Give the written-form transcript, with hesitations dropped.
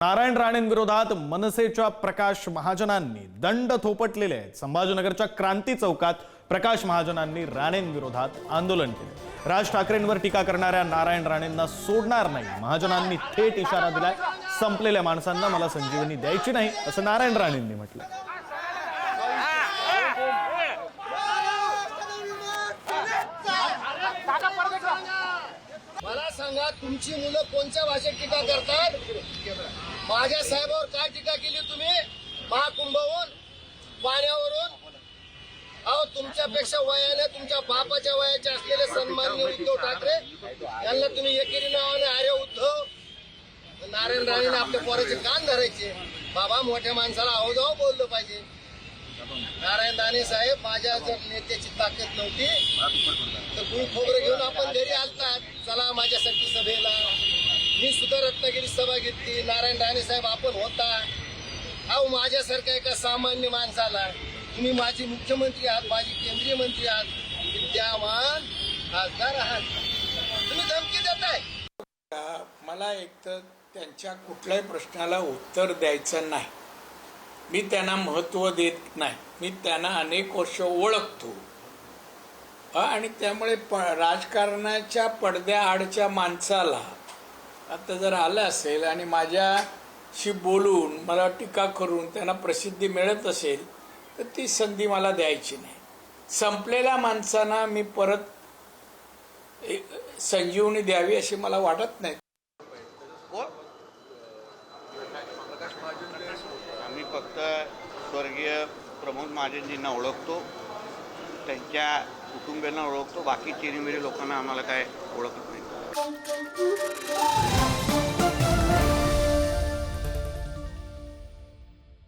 नारायण राणेंविरोधात मनसेच्या प्रकाश महाजनांनी दंड थोपटलेले आहेत। संभाजीनगरच्या क्रांती चौकात प्रकाश महाजनांनी राणेंविरोधात आंदोलन केले। राज ठाकरेंवर टीका करणाऱ्या नारायण राणेंना सोडणार नाही, महाजनांनी थेट इशारा दिलाय। संपलेल्या माणसांना मला संजीवनी द्यायची नाही असं नारायण राणेंनी म्हटलं। मला सांगा, तुमची मुलं कोणत्या भाषेत टीका करतात? माझ्या साहेबांवर काय टीका केली तुम्ही? महाकुंभावरून, पाण्यावरून? अहो, तुमच्यापेक्षा वयाने तुमच्या बापाच्या वयाचे असलेले सन्माननीय उद्धव ठाकरे यांना तुम्ही एकेरी नावाने अरे उद्धव, नारायण राणेने आपल्या पोराचे कान धरायचे। बाबा, मोठ्या माणसाला आवाजाव बोललं पाहिजे। नारायण राणे साहेब, माझ्या जर नेत्याची ताकद नव्हती तर गुळ खोबरं घेऊन आपण घरी आलतात, चला माझ्यासाठी सभेला। मी सुद्धा रत्नागिरी सभा घेतली, नारायण राणे साहेब आपण होता। अहो, माझ्यासारख्या एका सामान्य माणसाला तुम्ही माझी मुख्यमंत्री आहात, माझी केंद्रीय मंत्री आहात, विद्यमान खासदार आहात, तुम्ही धमकी देताय। मला एक तर त्यांच्या कुठल्याही प्रश्नाला उत्तर द्यायचं नाही, मी त्यांना महत्त्व देत नाही, मी त्यांना अनेक वर्ष ओळखतो आणि त्यामुळे राजकारणाच्या पडद्याआडच्या माणसाला आता जर आलं असेल आणि माझ्याशी बोलून मला टीका करून त्यांना प्रसिद्धी मिळत असेल तर ती संधी मला द्यायची नाही। संपलेल्या माणसांना मी परत संजीवनी द्यावी अशी मला वाटत नाही। आम्ही फक्त स्वर्गीय प्रमोद महाजनजींना ओळखतो, त्यांच्या कुटुंबियांना ओळखतो, बाकी चिरीमिरी लोकांना आम्हाला काय ओळखत नाही।